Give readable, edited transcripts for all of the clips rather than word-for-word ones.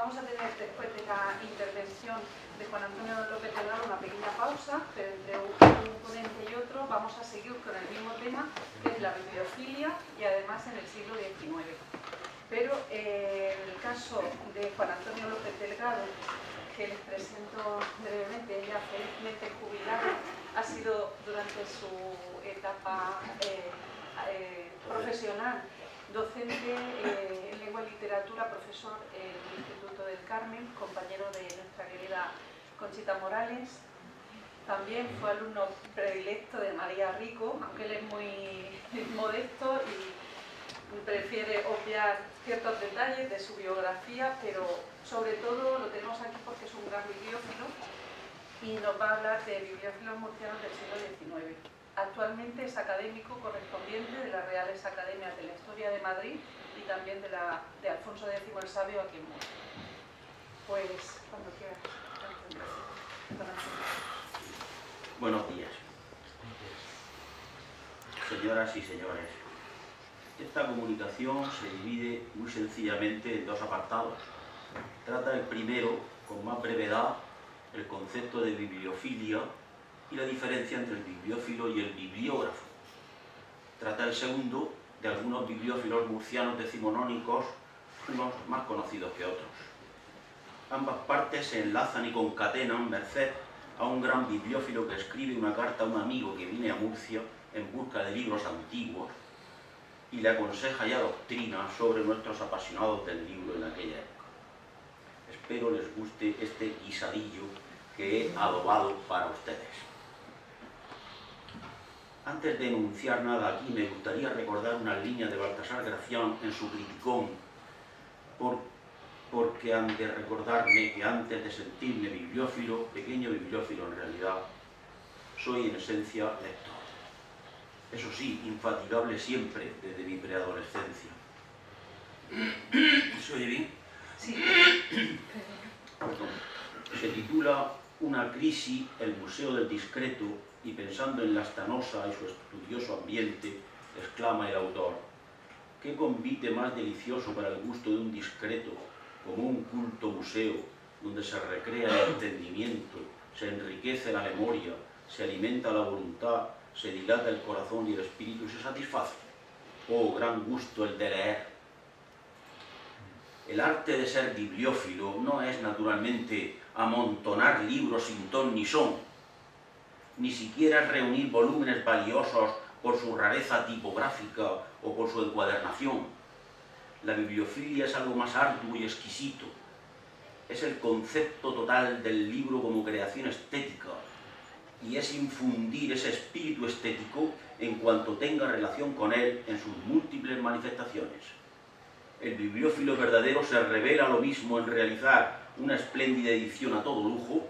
vamos a tener después de la intervención de Juan Antonio López Delgado una pequeña pausa, pero entre un ponente y otro vamos a seguir con el mismo tema, que es la bibliofilia y además en el siglo XIX. Pero en el caso de Juan Antonio López Delgado, que les presento brevemente, ella felizmente jubilada, ha sido durante su etapa profesional docente en lengua y literatura, profesor en el Instituto del Carmen, compañero de nuestra querida Conchita Morales. También fue alumno predilecto de María Rico, aunque él es muy modesto y prefiere obviar ciertos detalles de su biografía, pero sobre todo lo tenemos aquí porque es un gran bibliófilo y nos va a hablar de bibliófilos murcianos del siglo XIX. Actualmente es académico correspondiente de las Reales Academias de la Historia de Madrid y también de Alfonso X el Sabio aquí en Murcia. Pues cuando quieras. Buenos días. Señoras y señores, esta comunicación se divide muy sencillamente en dos apartados. Trata el primero, con más brevedad, el concepto de bibliofilia y la diferencia entre el bibliófilo y el bibliógrafo. Trata el segundo de algunos bibliófilos murcianos decimonónicos, unos más conocidos que otros. Ambas partes se enlazan y concatenan merced a un gran bibliófilo que escribe una carta a un amigo que viene a Murcia en busca de libros antiguos y le aconseja y adoctrina sobre nuestros apasionados del libro en aquella época. Espero les guste este guisadillo que he adobado para ustedes. Antes de enunciar nada aquí, me gustaría recordar unas líneas de Baltasar Gracián en su Criticón, porque han de recordarme que antes de sentirme bibliófilo, pequeño bibliófilo en realidad, soy en esencia lector. Eso sí, infatigable siempre desde mi preadolescencia. ¿Se oye bien? Sí. Perdón. Se titula Una crisis, el Museo del Discreto, y pensando en Lastanosa y su estudioso ambiente, exclama el autor: ¿qué convite más delicioso para el gusto de un discreto como un culto museo donde se recrea el entendimiento, se enriquece la memoria, se alimenta la voluntad, se dilata el corazón y el espíritu y se satisface? ¡Oh, gran gusto el de leer! El arte de ser bibliófilo no es naturalmente amontonar libros sin ton ni son, ni siquiera es reunir volúmenes valiosos por su rareza tipográfica o por su encuadernación. La bibliofilia es algo más arduo y exquisito. Es el concepto total del libro como creación estética y es infundir ese espíritu estético en cuanto tenga relación con él en sus múltiples manifestaciones. El bibliófilo verdadero se revela lo mismo en realizar una espléndida edición a todo lujo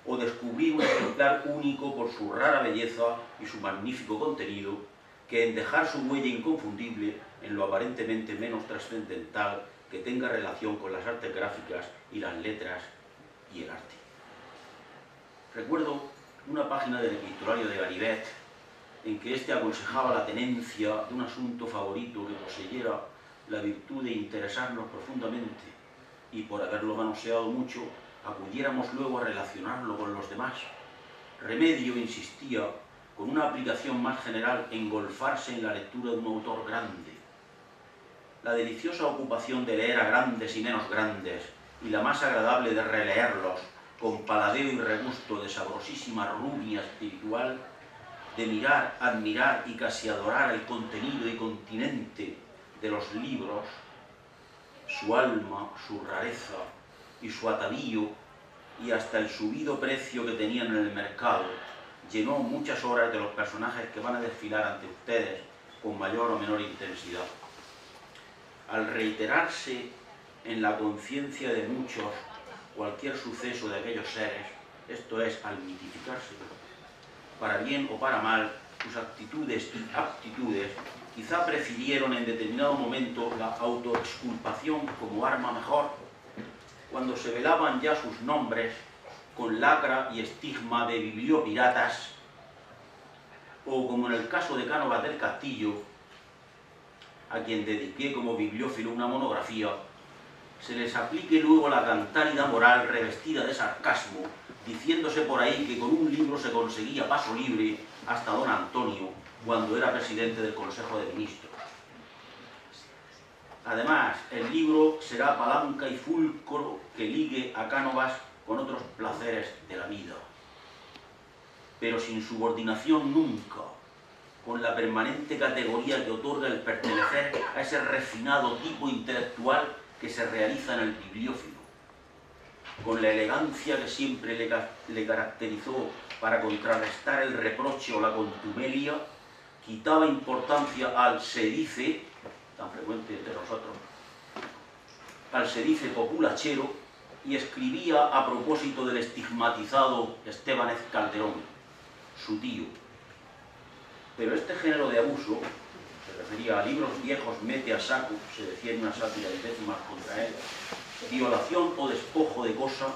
o descubrir un ejemplar único por su rara belleza y su magnífico contenido, que en dejar su huella inconfundible en lo aparentemente menos trascendental que tenga relación con las artes gráficas y las letras y el arte. Recuerdo una página del epistolario de Garibet en que éste aconsejaba la tenencia de un asunto favorito que poseyera la virtud de interesarnos profundamente y, por haberlo manoseado mucho, acudiéramos luego a relacionarlo con los demás. Remedio, insistía, con una aplicación más general, engolfarse en la lectura de un autor grande. La deliciosa ocupación de leer a grandes y menos grandes, y la más agradable de releerlos, con paladeo y regusto de sabrosísima rumia espiritual, de mirar, admirar y casi adorar el contenido y continente de los libros, su alma, su rareza y su atavío, y hasta el subido precio que tenían en el mercado, llenó muchas horas de los personajes que van a desfilar ante ustedes con mayor o menor intensidad. Al reiterarse en la conciencia de muchos cualquier suceso de aquellos seres, esto es, al mitificarse, para bien o para mal, sus actitudes y aptitudes, quizá prefirieron en determinado momento la autoexculpación como arma mejor, cuando se velaban ya sus nombres con lacra y estigma de bibliopiratas, o como en el caso de Cánovas del Castillo, a quien dediqué como bibliófilo una monografía, se les aplique luego la cantárida moral revestida de sarcasmo, diciéndose por ahí que con un libro se conseguía paso libre hasta don Antonio cuando era presidente del Consejo de Ministros. Además, el libro será palanca y fulcro que ligue a Cánovas con otros placeres de la vida, pero sin subordinación nunca, con la permanente categoría que otorga el pertenecer a ese refinado tipo intelectual que se realiza en el bibliófilo, con la elegancia que siempre le caracterizó para contrarrestar el reproche o la contumelia, quitaba importancia al se dice, tan frecuente entre nosotros, al se dice populachero, y escribía a propósito del estigmatizado Estébanez Calderón, su tío. Pero este género de abuso, se refería a libros viejos mete a saco, se decía en una sátira de décimas contra él, violación o despojo de cosa,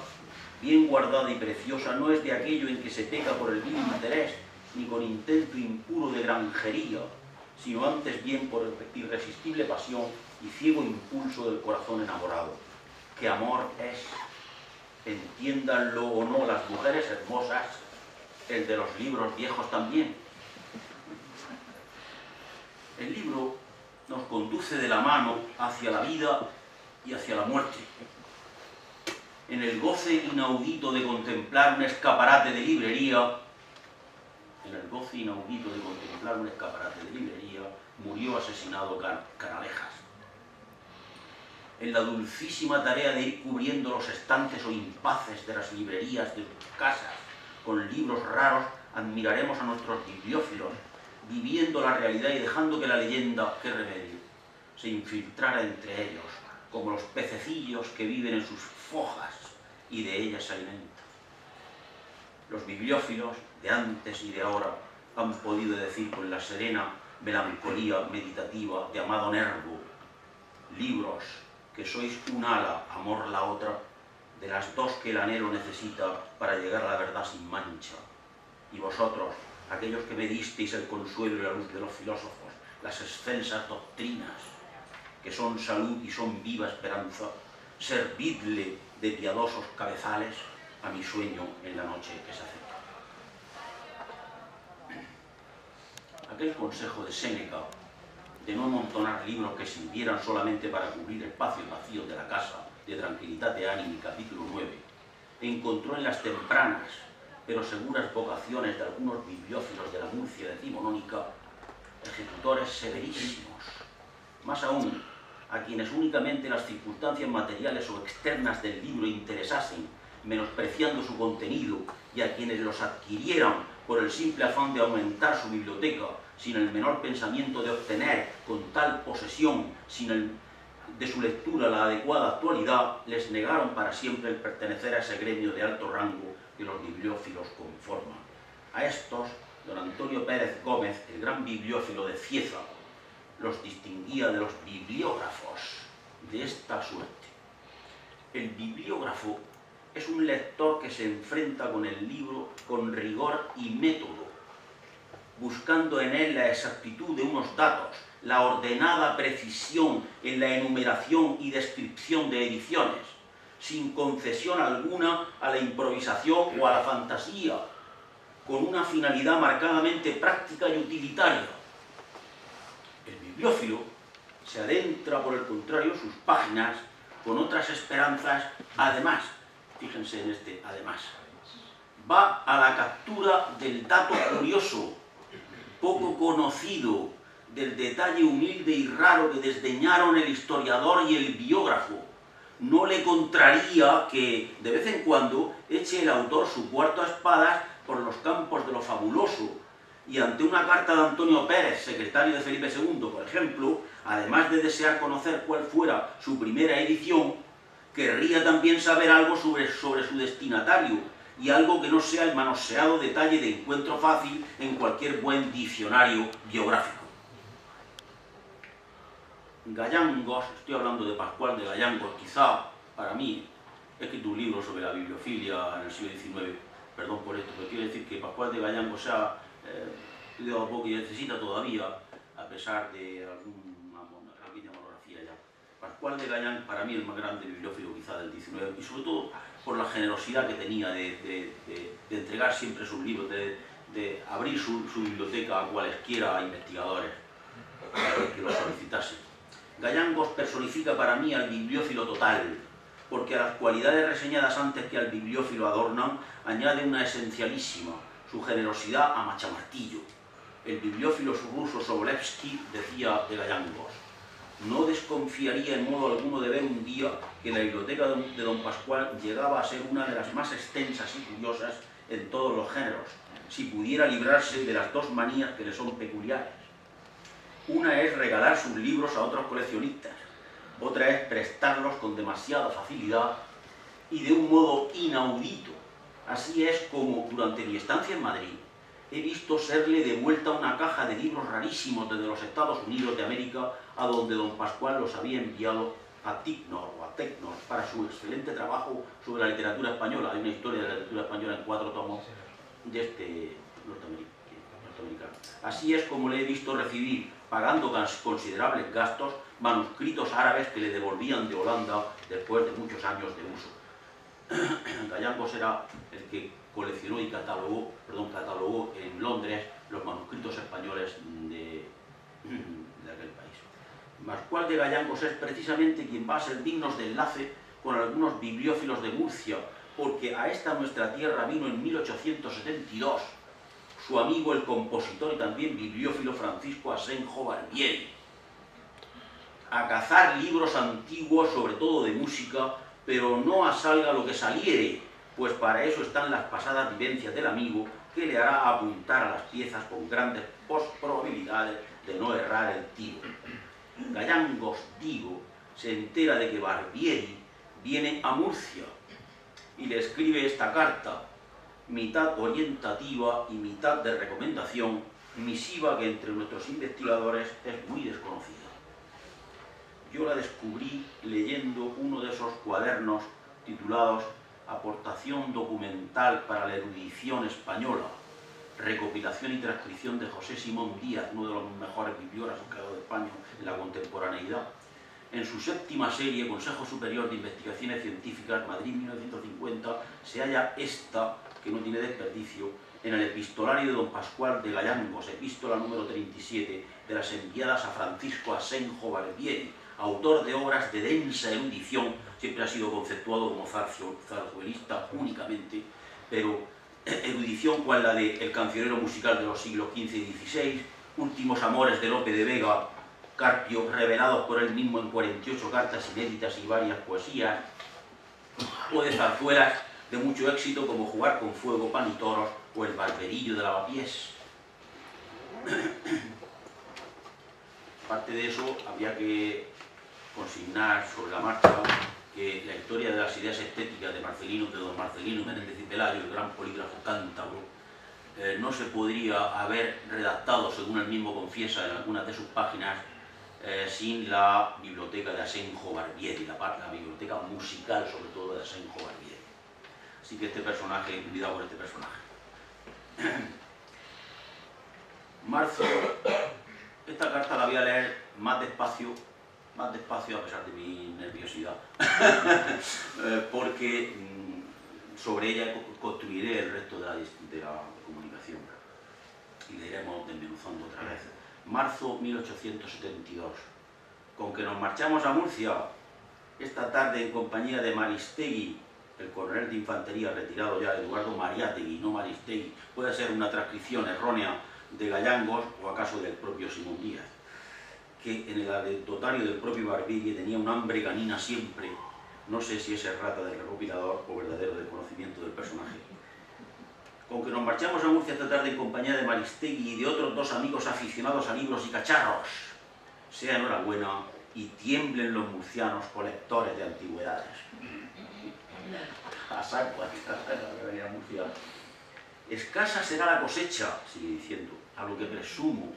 bien guardada y preciosa, no es de aquello en que se peca por el vil interés, ni con intento impuro de granjería, sino antes bien por irresistible pasión y ciego impulso del corazón enamorado. Que amor es, entiéndanlo o no las mujeres hermosas, el de los libros viejos también. El libro nos conduce de la mano hacia la vida y hacia la muerte. En el goce inaudito de contemplar un escaparate de librería, murió asesinado Canalejas. En la dulcísima tarea de ir cubriendo los estantes o impaces de las librerías de sus casas con libros raros, admiraremos a nuestros bibliófilos, viviendo la realidad y dejando que la leyenda, qué remedio, se infiltrara entre ellos, como los pececillos que viven en sus fojas y de ellas se alimentan. Los bibliófilos de antes y de ahora han podido decir con la serena melancolía meditativa de Amado Nervo: libros, que sois un ala, amor la otra, de las dos que el anhelo necesita para llegar a la verdad sin mancha. Y vosotros, aquellos que me disteis el consuelo y la luz de los filósofos, las excelsas doctrinas, que son salud y son viva esperanza, servidle de piadosos cabezales a mi sueño en la noche que se acerca. Aquel consejo de Séneca de no amontonar libros que sirvieran solamente para cubrir espacios vacíos de la casa, de Tranquilitate Animi, capítulo 9, encontró en las tempranas pero seguras vocaciones de algunos bibliófilos de la Murcia decimonónica ejecutores severísimos. Más aún, a quienes únicamente las circunstancias materiales o externas del libro interesasen, menospreciando su contenido, y a quienes los adquirieran por el simple afán de aumentar su biblioteca, sin el menor pensamiento de obtener con tal posesión de su lectura la adecuada actualidad, les negaron para siempre el pertenecer a ese gremio de alto rango que los bibliófilos conforman. A estos, don Antonio Pérez Gómez, el gran bibliófilo de Cieza, los distinguía de los bibliógrafos de esta suerte. El bibliógrafo es un lector que se enfrenta con el libro con rigor y método, buscando en él la exactitud de unos datos, la ordenada precisión en la enumeración y descripción de ediciones, sin concesión alguna a la improvisación o a la fantasía, con una finalidad marcadamente práctica y utilitaria. El bibliófilo se adentra, por el contrario, sus páginas con otras esperanzas, además, fíjense en este además, va a la captura del dato curioso, poco conocido, del detalle humilde y raro que desdeñaron el historiador y el biógrafo. No le contraría que, de vez en cuando, eche el autor su cuarto a espadas por los campos de lo fabuloso, y ante una carta de Antonio Pérez, secretario de Felipe II, por ejemplo, además de desear conocer cuál fuera su primera edición, querría también saber algo sobre su destinatario, y algo que no sea el manoseado detalle de encuentro fácil en cualquier buen diccionario biográfico. Gallangos, estoy hablando de Pascual de Gallangos, quizá para mí, he escrito un libro sobre la bibliofilia en el siglo XIX, perdón por esto, pero quiero decir que Pascual de Gallangos se ha estudiado poco y necesita todavía, a pesar de alguna pequeña monografía ya, Pascual de Gallán, para mí el más grande bibliófilo quizá del XIX, y sobre todo por la generosidad que tenía de entregar siempre sus libros, de abrir su biblioteca a cualesquiera investigadores que lo solicitasen. Gallangos personifica para mí al bibliófilo total, porque a las cualidades reseñadas antes que al bibliófilo adornan, añade una esencialísima, su generosidad a machamartillo. El bibliófilo ruso Sobolevsky decía de Gallangos: no desconfiaría en modo alguno de ver un día que la biblioteca de don Pascual llegaba a ser una de las más extensas y curiosas en todos los géneros, si pudiera librarse de las dos manías que le son peculiares. Una es regalar sus libros a otros coleccionistas, otra es prestarlos con demasiada facilidad y de un modo inaudito. Así es como, durante mi estancia en Madrid, he visto serle devuelta una caja de libros rarísimos desde los Estados Unidos de América, a donde don Pascual los había enviado a Ticknor para su excelente trabajo sobre la literatura española. Hay una historia de la literatura española en 4 tomos de este norteamericano. Así es como le he visto recibir, pagando considerables gastos, manuscritos árabes que le devolvían de Holanda después de muchos años de uso. Gallangos era el que coleccionó y catalogó en Londres los manuscritos españoles de aquel país. Pascual de Gallangos es precisamente quien va a ser digno de enlace con algunos bibliófilos de Murcia, porque a esta nuestra tierra vino en 1872 su amigo el compositor y también bibliófilo Francisco Asenjo Barbieri, a cazar libros antiguos, sobre todo de música, pero no a salga lo que saliere, pues para eso están las pasadas vivencias del amigo, que le hará apuntar a las piezas con grandes probabilidades de no errar el tiro. Gallangos, digo, se entera de que Barbieri viene a Murcia y le escribe esta carta, mitad orientativa y mitad de recomendación, misiva que entre nuestros investigadores es muy desconocida. Yo la descubrí leyendo uno de esos cuadernos titulados Aportación documental para la erudición española, recopilación y transcripción de José Simón Díaz, uno de los mejores bibliógrafos que ha dado España en la contemporaneidad. En su séptima serie, Consejo Superior de Investigaciones Científicas, Madrid 1950, se halla esta, que no tiene desperdicio, en el epistolario de don Pascual de Gallangos, epístola número 37, de las enviadas a Francisco Asenjo Barbieri, autor de obras de densa erudición, siempre ha sido conceptuado como zarzuelista únicamente, pero erudición cual la de El cancionero musical de los siglos XV y XVI, Últimos amores de Lope de Vega, Carpio, revelados por él mismo en 48 cartas inéditas y varias poesías, o de zarzuelas de mucho éxito como Jugar con fuego, Pan y toros, o El barberillo de Lavapiés. Aparte de eso, habría que consignar sobre la marcha que la historia de las ideas estéticas de don Marcelino Menéndez y Pelayo, el gran polígrafo cántabro, no se podría haber redactado, según él mismo confiesa en algunas de sus páginas, sin la biblioteca de Asenjo Barbieri, la biblioteca musical sobre todo de Asenjo Barbieri. Así que este personaje, cuidado con este personaje. Marzo, esta carta la voy a leer más despacio a pesar de mi nerviosidad, porque sobre ella construiré el resto de la comunicación y le iremos desmenuzando otra vez. Marzo 1872. Con que nos marchamos a Murcia esta tarde en compañía de Maristegui, el coronel de infantería retirado ya, Eduardo Mariátegui, no Maristegui, puede ser una transcripción errónea de Gallangos o acaso del propio Simón Díaz, que en el anecdotario del propio Barbieri tenía un hambre canina siempre, no sé si es errata del recopilador o verdadero desconocimiento del personaje. Con que nos marchamos a Murcia esta tarde en compañía de Maristegui y de otros dos amigos aficionados a libros y cacharros, sea enhorabuena y tiemblen los murcianos colectores de antigüedades. A saco, a Murcia. Escasa será la cosecha, sigue diciendo, a lo que presumo,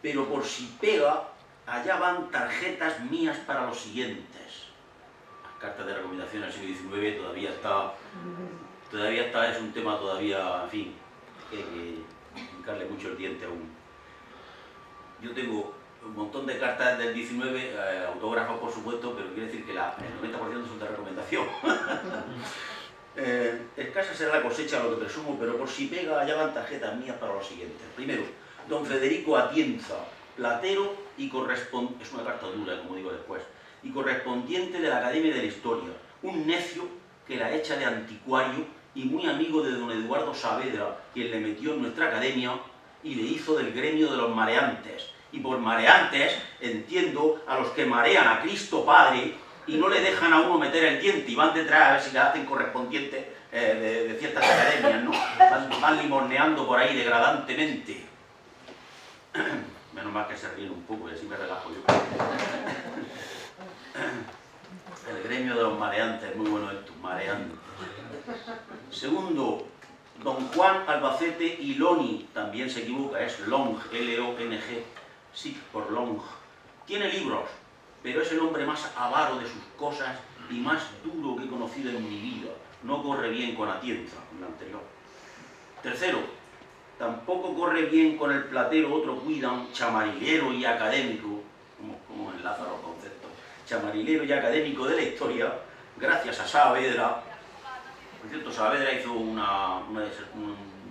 pero por si pega, allá van tarjetas mías para los siguientes. Las cartas de recomendación del siglo XIX todavía está, es un tema todavía, en fin, que hay que hincarle mucho el diente aún. Yo tengo un montón de cartas del 19, autógrafos por supuesto, pero quiere decir que el 90% son de recomendación. Escasa será la cosecha, lo que presumo, pero por si pega, allá van tarjetas mías para lo siguiente. Primero, don Federico Atienza, platero y correspondiente, es una carta dura, como digo después, y correspondiente de la Academia de la Historia, un necio que la echa de anticuario y muy amigo de don Eduardo Saavedra, quien le metió en nuestra academia y le hizo del gremio de los mareantes. Y por mareantes entiendo a los que marean a Cristo Padre y no le dejan a uno meter el diente y van detrás a ver si le hacen correspondiente de ciertas academias, ¿no? Van limoneando por ahí degradantemente. Menos mal que se ríen un poco y así me relajo yo. El gremio de los mareantes, muy bueno esto, mareantes. Segundo, don Juan Albacete y Loni, también se equivoca, es Long, L-O-N-G, sí, por Long. Tiene libros, pero es el hombre más avaro de sus cosas y más duro que he conocido en mi vida. No corre bien con Atienza, con el anterior. Tercero, tampoco corre bien con el platero, otro cuidan, chamarilero y académico, como enlaza los conceptos, chamarilero y académico de la historia, gracias a Saavedra. Por cierto, Saavedra hizo una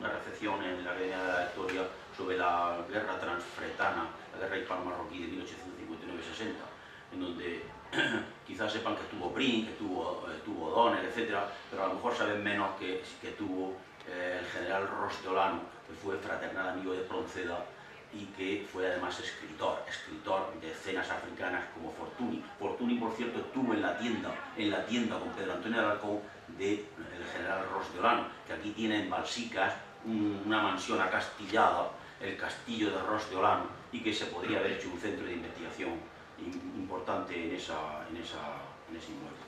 recepción en la Academia de la Historia sobre la guerra transfretana, la guerra hispano-marroquí de 1859-60, en donde quizás sepan que estuvo Prim, que estuvo O'Donnell, etc., pero a lo mejor saben menos que tuvo el general Ros de Olano, que fue fraternal amigo de Espronceda y que fue además escritor de escenas africanas como Fortuny. Fortuny, por cierto, estuvo en la tienda con Pedro Antonio de Alarcón del general Ros de Olano, que aquí tiene en Balsicas una mansión acastillada, el castillo de Ros de Olano, y que se podría haber hecho un centro de investigación importante en ese inmueble.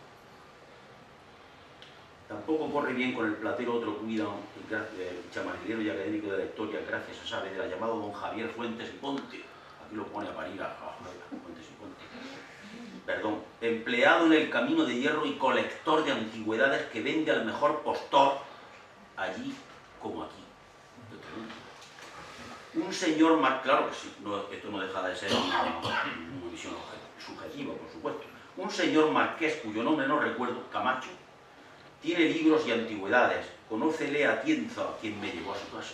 Tampoco corre bien con el platero otro cuida, el chamarilero y académico de la historia, gracias a Saavedra, llamado don Javier Fuentes y Ponte. Aquí lo pone a parir a Fuentes y Ponte. Perdón, empleado en el camino de hierro y colector de antigüedades que vende al mejor postor, allí como aquí. Un señor claro que sí, esto no deja de ser una visión subjetiva, por supuesto. Un señor marqués, cuyo nombre no recuerdo, Camacho, tiene libros y antigüedades, conócele a Atienza, quien me llevó a su casa.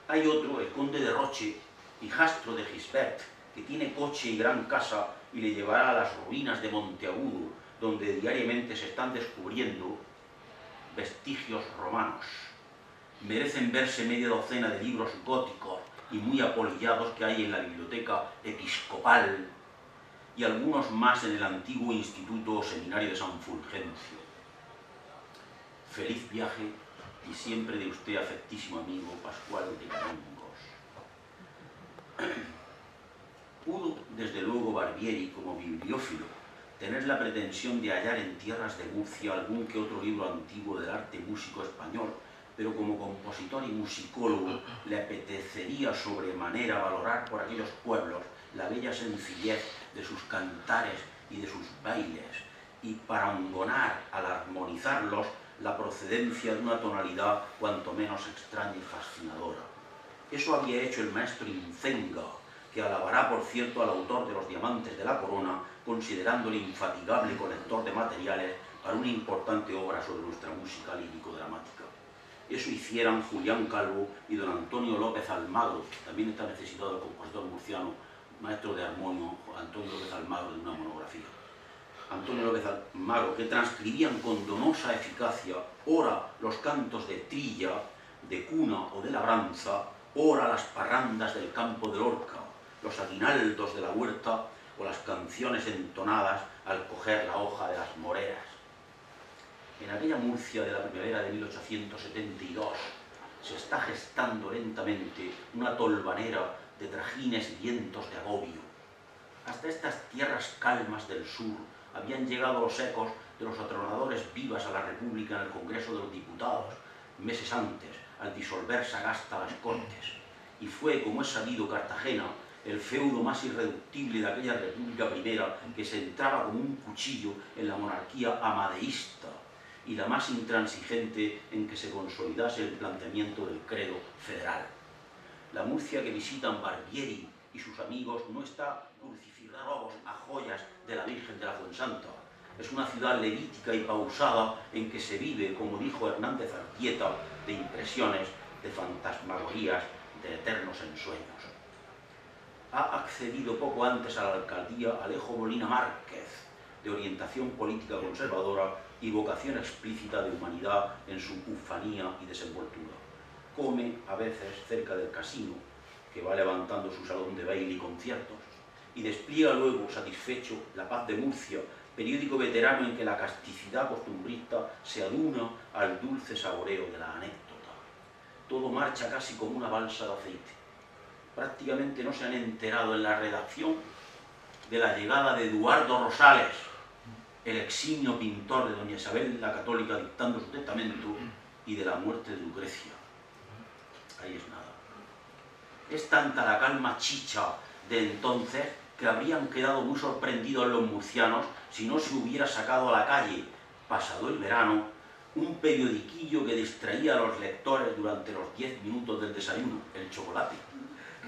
Hay otro, el conde de Roche, hijastro de Gisbert, que tiene coche y gran casa y le llevará a las ruinas de Monteagudo, donde diariamente se están descubriendo vestigios romanos. Merecen verse media docena de libros góticos y muy apolillados que hay en la biblioteca episcopal y algunos más en el antiguo instituto o seminario de San Fulgencio. Feliz viaje y siempre de usted, afectísimo amigo Pascual de Canongos. Pudo, desde luego, Barbieri, como bibliófilo, tener la pretensión de hallar en tierras de Murcia algún que otro libro antiguo del arte músico español, pero como compositor y musicólogo le apetecería sobremanera valorar por aquellos pueblos la bella sencillez de sus cantares y de sus bailes, y parangonar al armonizarlos la procedencia de una tonalidad cuanto menos extraña y fascinadora. Eso había hecho el maestro Incenga, que alabará, por cierto, al autor de Los Diamantes de la Corona, considerándole infatigable colector de materiales para una importante obra sobre nuestra música lírico-dramática. Eso hicieran Julián Calvo y don Antonio López Almagro, también está necesitado el compositor murciano, maestro de armonio, Antonio López Almagro, de una monografía. Antonio López Almagro, que transcribían con donosa eficacia, ora los cantos de trilla, de cuna o de labranza, ora las parrandas del campo de Lorca, los aguinaldos de la huerta o las canciones entonadas al coger la hoja de las moreras. En aquella Murcia de la primavera de 1872 se está gestando lentamente una tolvanera de trajines y vientos de agobio. Hasta estas tierras calmas del sur habían llegado los ecos de los atronadores vivas a la República en el Congreso de los Diputados, meses antes, al disolver Sagasta las Cortes. Y fue, como es sabido, Cartagena el feudo más irreductible de aquella República Primera, que se entraba como un cuchillo en la monarquía amadeísta y la más intransigente en que se consolidase el planteamiento del credo federal. La Murcia que visitan Barbieri y sus amigos no está crucificados a joyas de la Virgen de la Fuensanta. Es una ciudad levítica y pausada en que se vive, como dijo Hernández Artieta, de impresiones, de fantasmagorías, de eternos ensueños. Ha accedido poco antes a la alcaldía Alejo Molina Márquez, de orientación política conservadora y vocación explícita de humanidad en su ufanía y desenvoltura. Come a veces cerca del casino, que va levantando su salón de baile y conciertos, y despliega luego, satisfecho, La Paz de Murcia, periódico veterano en que la casticidad costumbrista se aduna al dulce saboreo de la anécdota. Todo marcha casi como una balsa de aceite. Prácticamente no se han enterado en la redacción de la llegada de Eduardo Rosales, el eximio pintor de doña Isabel la Católica dictando su testamento, y de la muerte de Lucrecia. Ahí es nada. Es tanta la calma chicha de entonces que habrían quedado muy sorprendidos los murcianos si no se hubiera sacado a la calle, pasado el verano, un periodiquillo que distraía a los lectores durante los 10 minutos del desayuno, El Chocolate,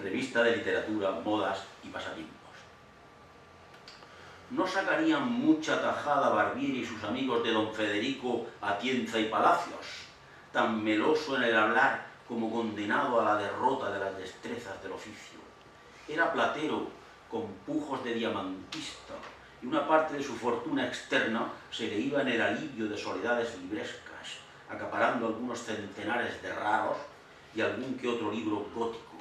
revista de literatura, modas y pasatiempos. No sacarían mucha tajada Barbieri y sus amigos de don Federico Atienza y Palacios, tan meloso en el hablar como condenado a la derrota de las destrezas del oficio. Era platero, con pujos de diamantista, y una parte de su fortuna externa se le iba en el alivio de soledades librescas, acaparando algunos centenares de raros y algún que otro libro gótico.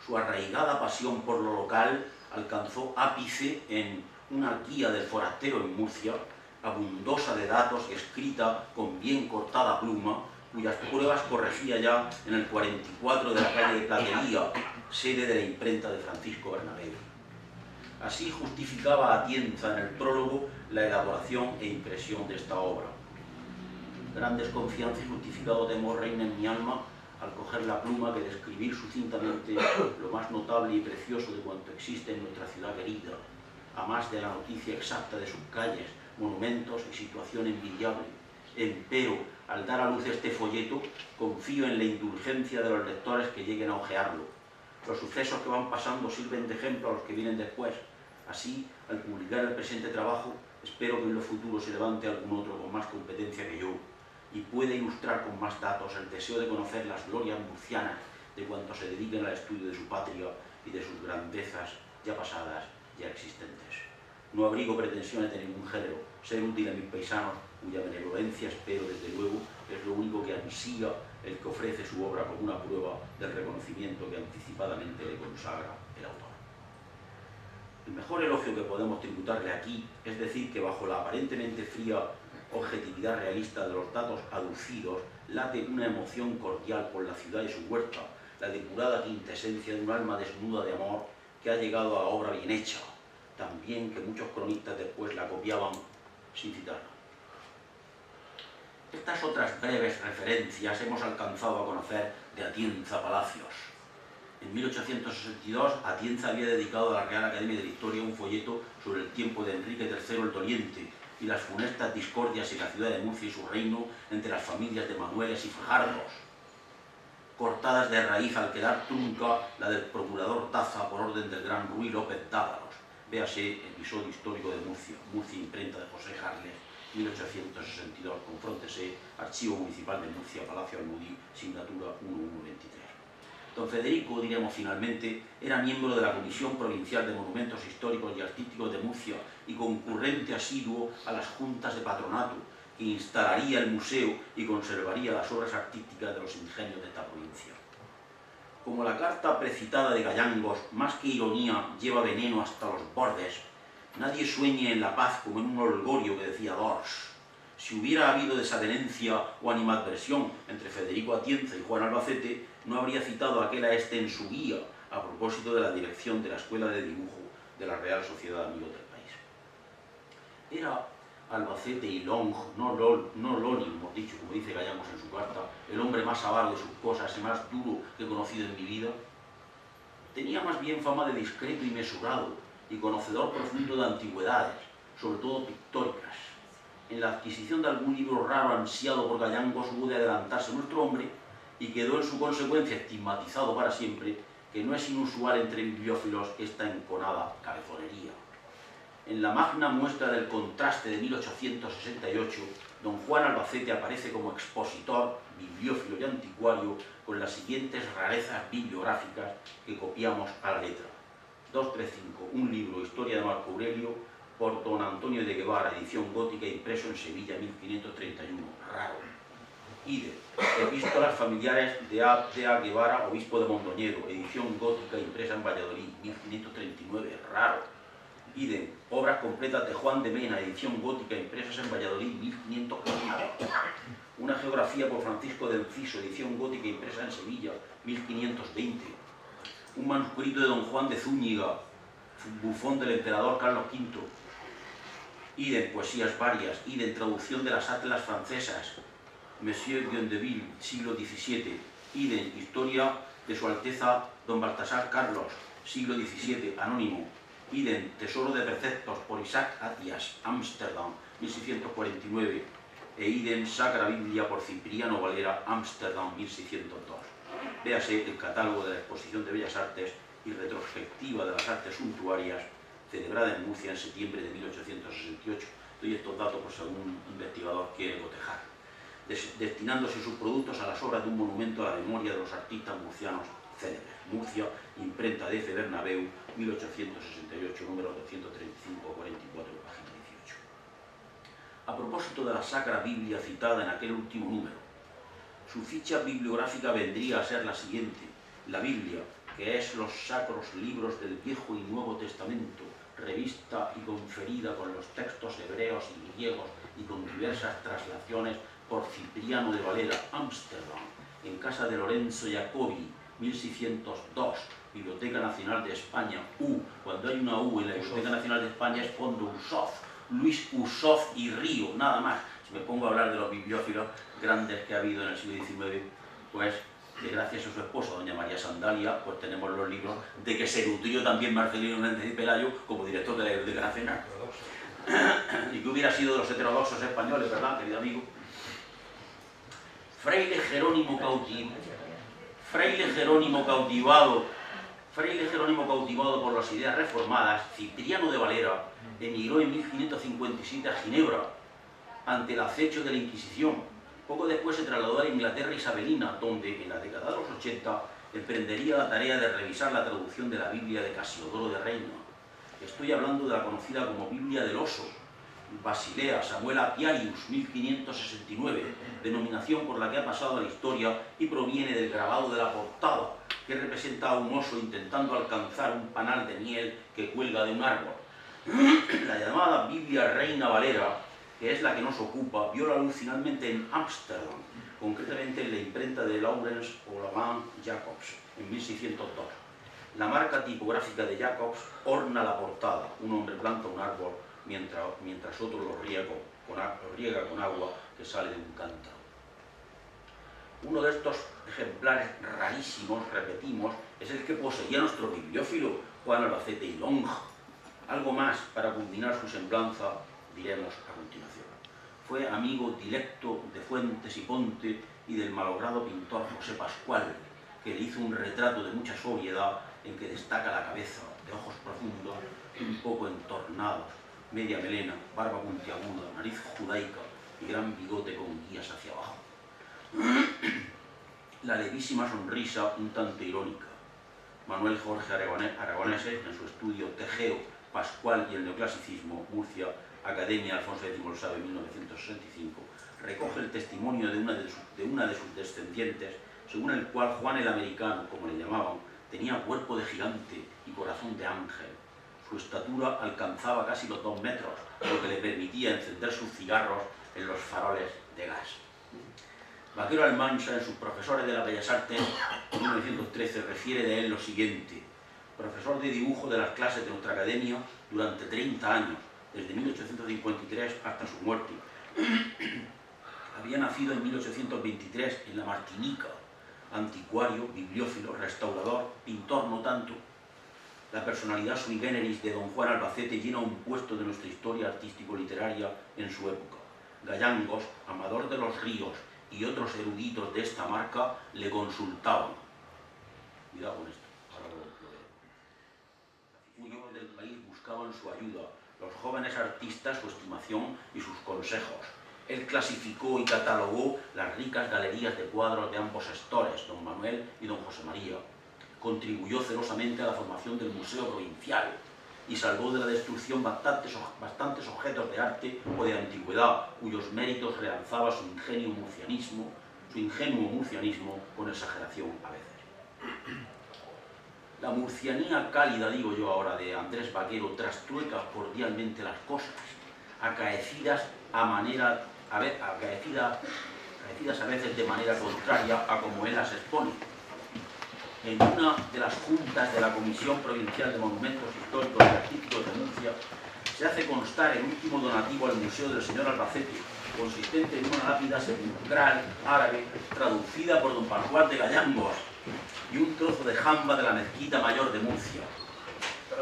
Su arraigada pasión por lo local alcanzó ápice en una guía del forastero en Murcia, abundosa de datos y escrita con bien cortada pluma, cuyas pruebas corregía ya en el 44 de la calle de Platería, sede de la imprenta de Francisco Bernabeu. Así justificaba Atienza en el prólogo la elaboración e impresión de esta obra. Gran desconfianza y justificado temor reina en mi alma al coger la pluma que describir sucintamente lo más notable y precioso de cuanto existe en nuestra ciudad querida, a más de la noticia exacta de sus calles, monumentos y situación envidiable. Empero, al dar a luz este folleto, confío en la indulgencia de los lectores que lleguen a hojearlo. Los sucesos que van pasando sirven de ejemplo a los que vienen después. Así, al publicar el presente trabajo, espero que en lo futuro se levante algún otro con más competencia que yo y pueda ilustrar con más datos el deseo de conocer las glorias murcianas de cuantos se dediquen al estudio de su patria y de sus grandezas ya pasadas, ya existentes. No abrigo pretensiones de ningún género, ser útil a mis paisanos, cuya benevolencia espero desde luego es lo único que ansía el que ofrece su obra como una prueba del reconocimiento que anticipadamente le consagra el autor. El mejor elogio que podemos tributarle aquí es decir que bajo la aparentemente fría objetividad realista de los datos aducidos late una emoción cordial por la ciudad y su huerta, la depurada quintesencia de un alma desnuda de amor que ha llegado a la obra bien hecha, también que muchos cronistas después la copiaban sin citarla. Estas otras breves referencias hemos alcanzado a conocer de Atienza Palacios. En 1862, Atienza había dedicado a la Real Academia de la Historia un folleto sobre el tiempo de Enrique III el Doliente y las funestas discordias en la ciudad de Murcia y su reino entre las familias de Manueles y Fajardos, cortadas de raíz al quedar trunca la del procurador Daza por orden del gran Ruy López Dávalos. Véase Episodio histórico de Murcia, Murcia, imprenta de José Harles, 1862, confróntese, Archivo Municipal de Murcia, Palacio Almudí, signatura 1123. Don Federico, diremos finalmente, era miembro de la Comisión Provincial de Monumentos Históricos y Artísticos de Murcia y concurrente asiduo a las juntas de patronato, que instalaría el museo y conservaría las obras artísticas de los ingenios de esta provincia. Como la carta precitada de Gallangos, más que ironía, lleva veneno hasta los bordes, nadie sueñe en la paz como en un holgorio que decía Dors. Si hubiera habido desavenencia o animadversión entre Federico Atienza y Juan Albacete, no habría citado aquel a este en su guía a propósito de la dirección de la Escuela de Dibujo de la Real Sociedad de Amigos del País. Era Albacete y Long, no Loni, hemos dicho, como dice Gallangos en su carta, el hombre más avaro de sus cosas y más duro que he conocido en mi vida. Tenía más bien fama de discreto y mesurado y conocedor profundo de antigüedades, sobre todo pictóricas. En la adquisición de algún libro raro ansiado por Gallangos hubo de adelantarse nuestro hombre y quedó en su consecuencia estigmatizado para siempre que no es inusual entre bibliófilos esta enconada cabezonería. En la magna muestra del contraste de 1868, don Juan Albacete aparece como expositor, bibliófilo y anticuario con las siguientes rarezas bibliográficas que copiamos a la letra. 235, un libro, Historia de Marco Aurelio, por don Antonio de Guevara, edición gótica, impreso en Sevilla, 1531, raro. Ide, Epístolas familiares de A. Guevara, obispo de Mondoñedo, edición gótica, impresa en Valladolid, 1539, raro. Idem, obras completas de Juan de Mena, edición gótica, impresas en Valladolid, 1540. Una geografía por Francisco de Enciso, edición gótica, impresa en Sevilla, 1520. Un manuscrito de don Juan de Zúñiga, bufón del emperador Carlos V. Idem, poesías varias. Idem, traducción de las atlas francesas, Monsieur Gondeville, siglo XVII. Idem, historia de su Alteza don Baltasar Carlos, siglo XVII, anónimo. Idem, tesoro de preceptos por Isaac Atias, Ámsterdam, 1649. E idem, Sacra Biblia por Cipriano Valera, Ámsterdam, 1602. Véase el catálogo de la Exposición de Bellas Artes y retrospectiva de las artes suntuarias, celebrada en Murcia en septiembre de 1868. Doy estos datos por si algún investigador quiere cotejar. Destinándose sus productos a las obras de un monumento a la memoria de los artistas murcianos célebres. Murcia, imprenta de F. Bernabéu, 1868, número 235-44, página 18. A propósito de la Sacra Biblia citada en aquel último número, su ficha bibliográfica vendría a ser la siguiente: la Biblia, que es los sacros libros del Viejo y Nuevo Testamento, revista y conferida con los textos hebreos y griegos y con diversas traslaciones por Cipriano de Valera, Ámsterdam, en casa de Lorenzo Jacobi, 1602, Biblioteca Nacional de España, U. Cuando hay una U en la Biblioteca Nacional de España es fondo Usof, Luis Usof y Río, nada más. Si me pongo a hablar de los bibliófilos grandes que ha habido en el siglo XIX, pues gracias a su esposa, doña María Sandalia, pues tenemos los libros de que se nutrió también Marcelino Méndez y Pelayo como director de la Biblioteca Nacional. Y que hubiera sido de los heterodoxos españoles, ¿verdad, querido amigo? Fraile Jerónimo cautivado por las ideas reformadas, Cipriano de Valera emigró en 1557 a Ginebra ante el acecho de la Inquisición. Poco después se trasladó a la Inglaterra isabelina, donde en la década de los 80 emprendería la tarea de revisar la traducción de la Biblia de Casiodoro de Reina. Estoy hablando de la conocida como Biblia del Oso, Basilea Samuel Apiarius, 1569, denominación por la que ha pasado a la historia y proviene del grabado de la portada, que representa a un oso intentando alcanzar un panal de miel que cuelga de un árbol. La llamada Biblia Reina Valera, que es la que nos ocupa, vio la luz finalmente en Ámsterdam, concretamente en la imprenta de Laurens Olaman Jacobs, en 1602. La marca tipográfica de Jacobs orna la portada. Un hombre planta un árbol mientras otro lo riega con agua que sale de un cántaro. Uno de estos ejemplares rarísimos, repetimos, es el que poseía nuestro bibliófilo Juan Albacete y Lonja. Algo más para culminar su semblanza diremos a continuación. Fue amigo directo de Fuentes y Ponte y del malogrado pintor José Pascual, que le hizo un retrato de mucha sobriedad en que destaca la cabeza, de ojos profundos, un poco entornados, media melena, barba puntiaguda, nariz judaica y gran bigote con guías hacia abajo. La levísima sonrisa un tanto irónica. Manuel Jorge Aragonese, en su estudio Tegeo, Pascual y el neoclasicismo, Murcia, Academia Alfonso X el Sabio, 1965, recoge el testimonio de una de sus descendientes, según el cual Juan el Americano, como le llamaban, tenía cuerpo de gigante y corazón de ángel. Su estatura alcanzaba casi los 2 metros, lo que le permitía encender sus cigarros en los faroles de gas. Vaquero Almansa, en sus Profesores de las Bellas Artes, en 1913, refiere de él lo siguiente: profesor de dibujo de las clases de nuestra academia durante 30 años, desde 1853 hasta su muerte. Había nacido en 1823 en la Martinica, anticuario, bibliófilo, restaurador, pintor no tanto. La personalidad sui generis de don Juan Albacete llena un puesto de nuestra historia artístico-literaria en su época. Gallangos, Amador de los Ríos y otros eruditos de esta marca le consultaban. Cuidado con esto, ahora buscaban su ayuda, los jóvenes artistas su estimación y sus consejos. Él clasificó y catalogó las ricas galerías de cuadros de ambos gestores, don Manuel y don José María. Contribuyó celosamente a la formación del Museo Provincial y salvó de la destrucción bastantes objetos de arte o de antigüedad, cuyos méritos realzaba su ingenuo murcianismo con exageración a veces. La murcianía cálida, digo yo ahora, de Andrés Vaquero trastrueca cordialmente las cosas, acaecidas a veces de manera contraria a como él las expone. En una de las juntas de la Comisión Provincial de Monumentos Históricos y Artísticos de Murcia se hace constar el último donativo al Museo del Señor Albacete, consistente en una lápida sepulcral árabe traducida por don Pascual de Gallangos y un trozo de jamba de la Mezquita Mayor de Murcia.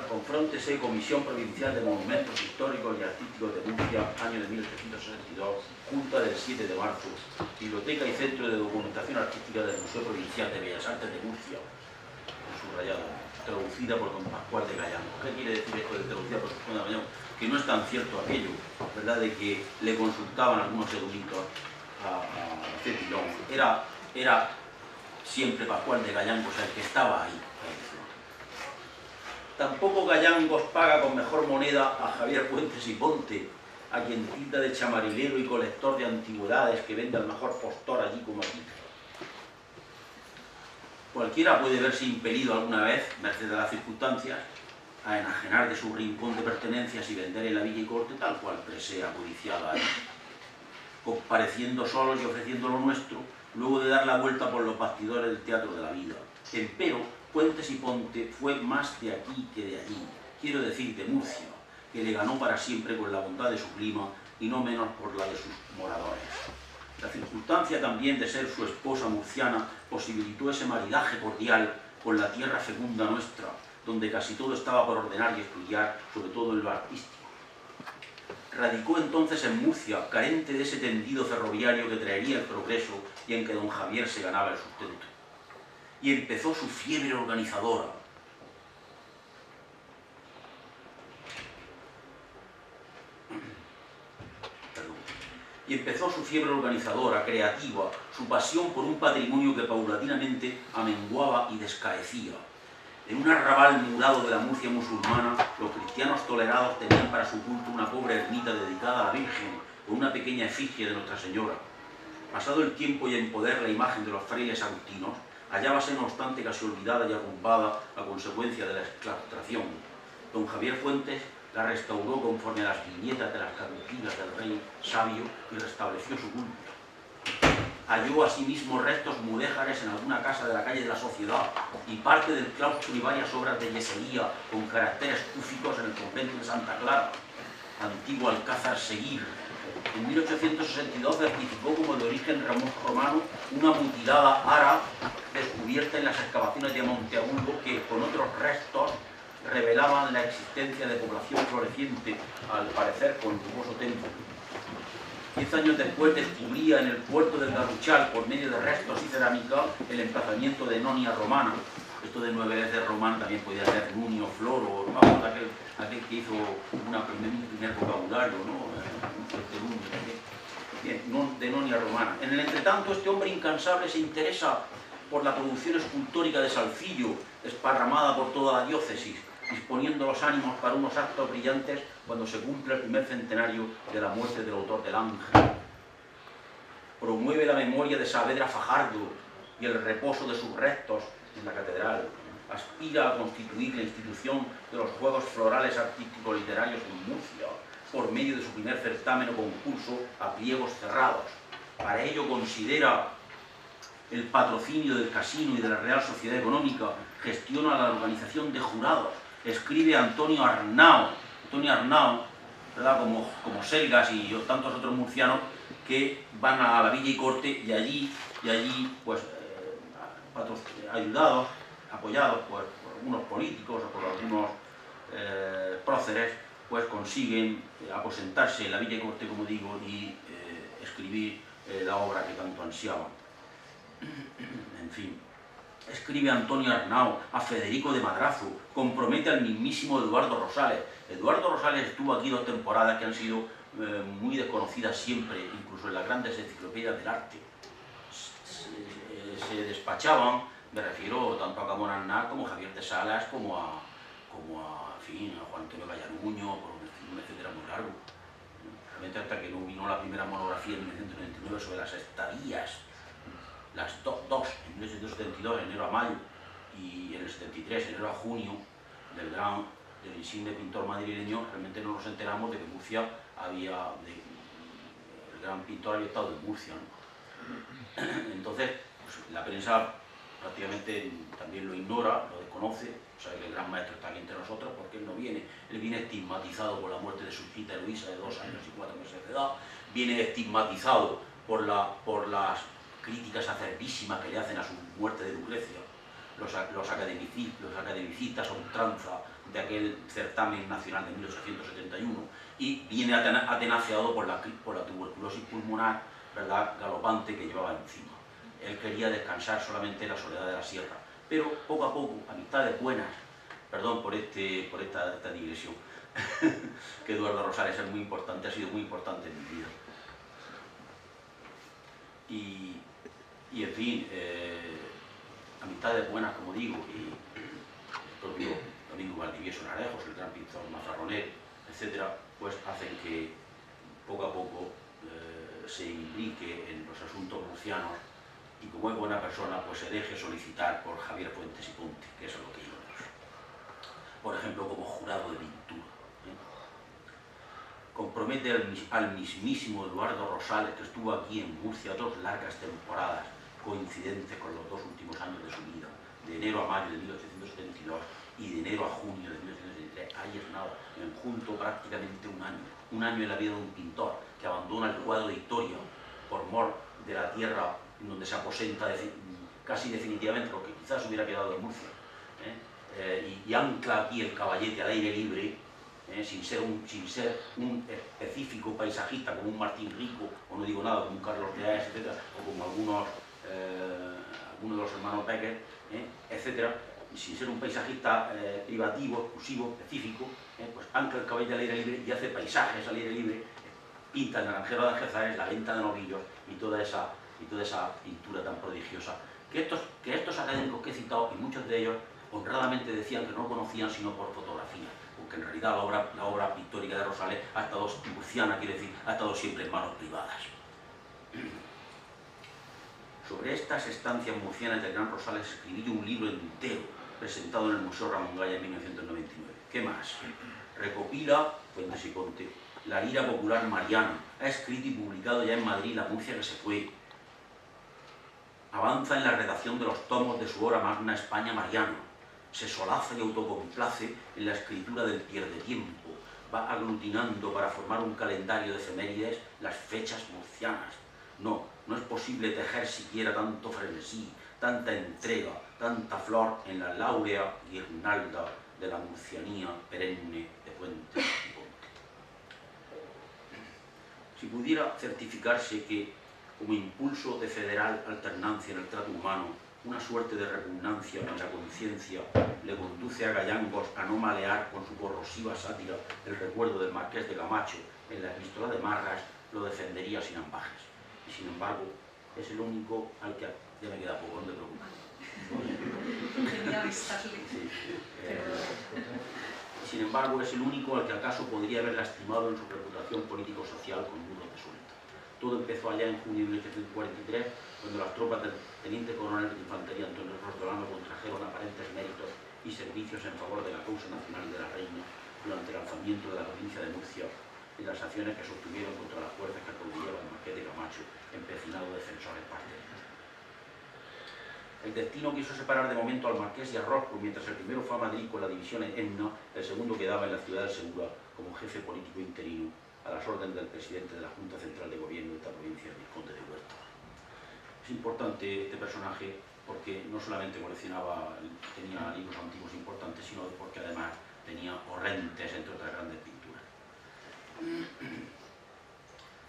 Confróntese Comisión Provincial de Monumentos Históricos y Artísticos de Murcia, año de 1862, Junta del 7 de marzo, Biblioteca y Centro de Documentación Artística del Museo Provincial de Bellas Artes de Murcia, subrayado, traducida por don Pascual de Gallangos. ¿Qué quiere decir esto de traducida por Pascual de Gallangos? Que no es tan cierto aquello, ¿verdad?, de que le consultaban algunos eruditos a Cetilón. Era siempre Pascual de Gallangos el que estaba ahí. Tampoco Gallangos paga con mejor moneda a Javier Fuentes y Ponte, a quien tilda de chamarilero y colector de antigüedades que vende al mejor postor allí como aquí. Cualquiera puede verse impelido alguna vez, merced a las circunstancias, a enajenar de su rincón de pertenencias y vender en la villa y corte tal cual presea codiciada ahí, compareciendo solos y ofreciendo lo nuestro, luego de dar la vuelta por los bastidores del teatro de la vida. Empero, Fuentes y Ponte fue más de aquí que de allí, quiero decir de Murcia, que le ganó para siempre con la bondad de su clima y no menos por la de sus moradores. La circunstancia también de ser su esposa murciana posibilitó ese maridaje cordial con la tierra fecunda nuestra, donde casi todo estaba por ordenar y estudiar, sobre todo en lo artístico. Radicó entonces en Murcia, carente de ese tendido ferroviario que traería el progreso y en que don Javier se ganaba el sustento. Y empezó su fiebre organizadora. Creativa, su pasión por un patrimonio que paulatinamente amenguaba y descaecía. En un arrabal murado de la Murcia musulmana, los cristianos tolerados tenían para su culto una pobre ermita dedicada a la Virgen, con una pequeña efigie de Nuestra Señora. Pasado el tiempo y en poder la imagen de los frailes agustinos, hallábase no obstante casi olvidada y arrumbada a consecuencia de la exclaustración. Don Javier Fuentes la restauró conforme a las viñetas de las caducinas del rey sabio y restableció su culto. Halló asimismo restos mudéjares en alguna casa de la calle de la Sociedad y parte del claustro y varias obras de yesería con caracteres cúficos en el convento de Santa Clara, antiguo Alcázar Seguir. En 1862 certificó como de origen romano una mutilada ara descubierta en las excavaciones de Monteagudo que, con otros restos, revelaban la existencia de población floreciente, al parecer con lujoso templo. 10 años después descubría en el puerto del Garruchal, por medio de restos y cerámica, el emplazamiento de Nonia Romana. Esto de 9 veces romano también podía ser Nunio, Floro, vamos, aquel que hizo un primer vocabulario, ¿no? Bien, de Nonia Romana. En el entretanto, este hombre incansable se interesa por la producción escultórica de Salcillo, esparramada por toda la diócesis, disponiendo los ánimos para unos actos brillantes cuando se cumple el primer centenario de la muerte del autor del Ángel. Promueve la memoria de Saavedra Fajardo y el reposo de sus restos en la catedral. Aspira a constituir la institución de los Juegos Florales Artísticos Literarios en Murcia, por medio de su primer certamen o concurso a pliegos cerrados. Para ello considera el patrocinio del Casino y de la Real Sociedad Económica, gestiona la organización de jurados, escribe a Antonio Arnao, ¿verdad?, como Selgas y tantos otros murcianos que van a la villa y corte y allí pues, ayudados, apoyados por algunos políticos o por algunos próceres, pues consiguen aposentarse en la villa y corte, como digo, y escribir la obra que tanto ansiaban. En fin, escribe Antonio Arnao, a Federico de Madrazo, compromete al mismísimo Eduardo Rosales. Eduardo Rosales estuvo aquí 2 temporadas que han sido muy desconocidas siempre, incluso en las grandes enciclopedias del arte. Se despachaban, me refiero tanto a Camón Arnal como a Javier de Salas, como a Juan Antonio Gallaruño, por un etcétera muy largo. Realmente hasta que no vino la primera monografía en 1999 sobre las estadías, las dos, en 1972, enero a mayo, y en el 73, enero a junio, del insigne pintor madrileño, realmente no nos enteramos de que Murcia el gran pintor había estado en Murcia, ¿no? Entonces, pues, la prensa prácticamente también lo ignora, lo desconoce, sabe que el gran maestro está aquí entre nosotros porque él no viene. Él viene estigmatizado por la muerte de su hijita Luisa, de 2 años y 4 meses de edad, viene estigmatizado por las críticas acerbísimas que le hacen a su muerte de Lucrecia, los academicistas a ultranza de aquel certamen nacional de 1871, y viene atenaceado por la tuberculosis pulmonar, ¿verdad?, galopante que llevaba encima. Él quería descansar solamente en la soledad de la sierra, pero poco a poco, amistades buenas, perdón por esta digresión, que Eduardo Rosales es muy importante, ha sido muy importante en mi vida. Y en fin, amistades buenas, como digo, y el propio Domingo Valdivieso Narejos, el gran pintor mazarronero, etcétera, pues hacen que poco a poco se implique en los asuntos murcianos y como es buena persona, pues se deje solicitar por Javier Fuentes y Ponte, que eso es lo que íbamos. Por ejemplo, como jurado de pintura. Compromete al mismísimo Eduardo Rosales, que estuvo aquí en Murcia 2 largas temporadas, coincidentes con los 2 últimos años de su vida, de enero a mayo de 1872 y de enero a junio de 1873. Ahí es nada, en junto prácticamente un año en la vida de un pintor que abandona el cuadro de historia por mor de la tierra en donde se aposenta casi definitivamente, porque quizás hubiera quedado en Murcia, y ancla aquí el caballete al aire libre, sin ser un específico paisajista como un Martín Rico, o no digo nada, como un Carlos de Aes, etc., o como algunos de los hermanos Becker, etc., sin ser un paisajista privativo, exclusivo, específico, pues ancla el caballete al aire libre y hace paisajes al aire libre, pinta el naranjero de Algeciras, la venta de novillos y toda esa pintura tan prodigiosa, que estos académicos que he citado, y muchos de ellos honradamente decían que no lo conocían sino por fotografía, porque en realidad la obra pictórica de Rosales ha estado, murciana quiere decir, ha estado siempre en manos privadas. Sobre estas estancias murcianas del gran Rosales escribí un libro entero, presentado en el Museo Ramón Gaya en 1999. ¿Qué más? Recopila, Fuentes y Ponte, la lira popular mariana, ha escrito y publicado ya en Madrid La Murcia que se fue. Avanza en la redacción de los tomos de su obra magna España Mariana, se solaza y autocomplace en la escritura del pierdetiempo, va aglutinando para formar un calendario de efemérides las fechas murcianas. No es posible tejer siquiera tanto frenesí, tanta entrega, tanta flor en la láurea guirnalda de la murcianía perenne de Fuentes y Ponte. Si pudiera certificarse que, como impulso de federal alternancia en el trato humano, una suerte de repugnancia en la conciencia le conduce a Gallangos a no malear con su corrosiva sátira el recuerdo del Marqués de Camacho en la epístola de Marras, lo defendería sin ambajes. Y sin embargo, es el único al que... Ya me queda poco, no te preocupes. Sin embargo, es el único al que acaso podría haber lastimado en su reputación político-social con burros de suelta. Todo empezó allá en junio de 1843, cuando las tropas del teniente coronel de infantería Antonio Rostolano contrajeron aparentes méritos y servicios en favor de la causa nacional y de la reina durante el alzamiento de la provincia de Murcia y las acciones que sostuvieron contra las fuerzas que apoyaban al Marqués de Camacho, empecinado defensor en parte. El destino quiso separar de momento al Marqués y a Rosco, mientras el primero fue a Madrid con la división en Enna, el segundo quedaba en la ciudad de Segura como jefe político interino, a las órdenes del presidente de la Junta Central de Gobierno de esta provincia, el Vizconde de Huerta. Es importante este personaje porque no solamente tenía libros antiguos importantes, sino porque además tenía Orrentes, entre otras grandes pinturas.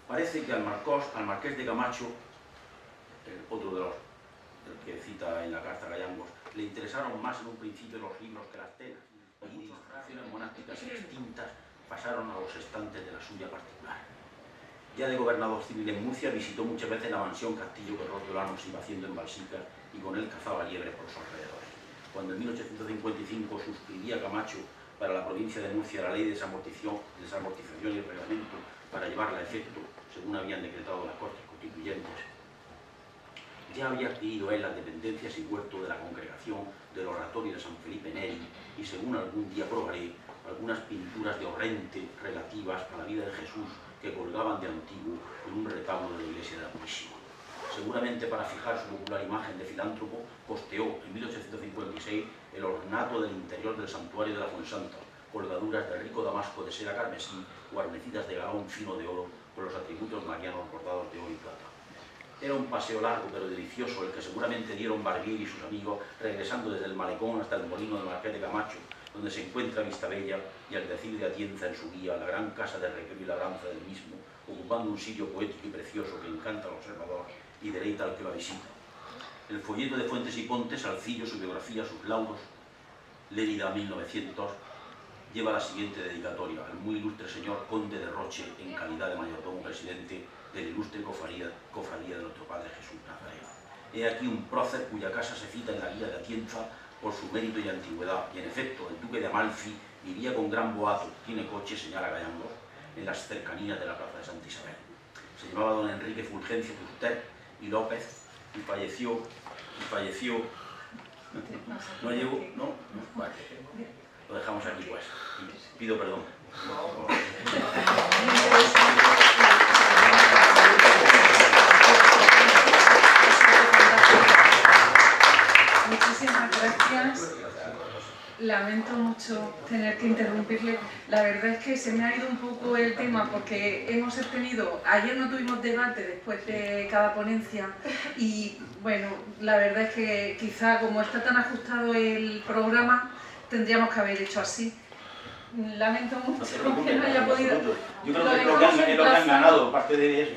Parece que al Marqués de Camacho, otro de que cita en la carta Gayangos, le interesaron más en un principio los libros que las telas, y instituciones monásticas extintas pasaron a los estantes de la suya particular. Ya de gobernador civil en Murcia, visitó muchas veces la mansión castillo que Roldolano se iba haciendo en Balsicas y con él cazaba liebres por sus alrededores. Cuando en 1855 suscribía Camacho para la provincia de Murcia la ley de desamortización y el reglamento para llevarla a efecto, según habían decretado las Cortes Constituyentes, ya había adquirido él las dependencias y huerto de la congregación del oratorio de San Felipe Neri y, según algún día probaré, algunas pinturas de Orrente relativas a la vida de Jesús que colgaban de antiguo en un retablo de la iglesia de la Purísima. Seguramente para fijar su popular imagen de filántropo, costeó en 1856 el ornato del interior del santuario de la Fuensanta, colgaduras de rico damasco de seda carmesí, guarnecidas de galón fino de oro con los atributos marianos bordados de oro y plata. Era un paseo largo pero delicioso el que seguramente dieron Barbieri y sus amigos regresando desde el malecón hasta el molino de Marqués de Camacho, donde se encuentra Vistabella y al decir de Atienza en su guía la gran casa de recreo y labranza del mismo, ocupando un sitio poético y precioso que encanta al observador y deleita al que la visita. El folleto de Fuentes y Pontes, Salcillo, su biografía, sus lauros, Lérida 1900, lleva la siguiente dedicatoria al muy ilustre señor Conde de Roche en calidad de mayordomo presidente de la ilustre cofradía de nuestro Padre Jesús Nazareno. He aquí un prócer cuya casa se cita en la guía de Atienza por su mérito y antigüedad, y en efecto el duque de Amalfi vivía con gran boato, tiene coche, señala Gayangos, en las cercanías de la plaza de Santa Isabel. Se llamaba don Enrique Fulgencio Fuster y López y falleció, no llegó, no, vale, lo dejamos aquí pues, y pido perdón. Muchísimas gracias. Lamento mucho tener que interrumpirle. La verdad es que se me ha ido un poco el tema porque ayer no tuvimos debate después de cada ponencia y bueno, la verdad es que quizá como está tan ajustado el programa tendríamos que haber hecho así. Lamento mucho que no haya podido. Yo creo que es lo que han ganado, parte de eso.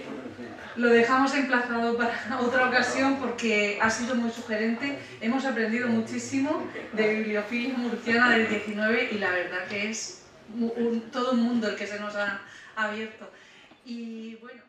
Lo dejamos emplazado para otra ocasión porque ha sido muy sugerente. Hemos aprendido muchísimo de bibliofilia murciana del 19 y la verdad que es todo un mundo el que se nos ha abierto. Y bueno.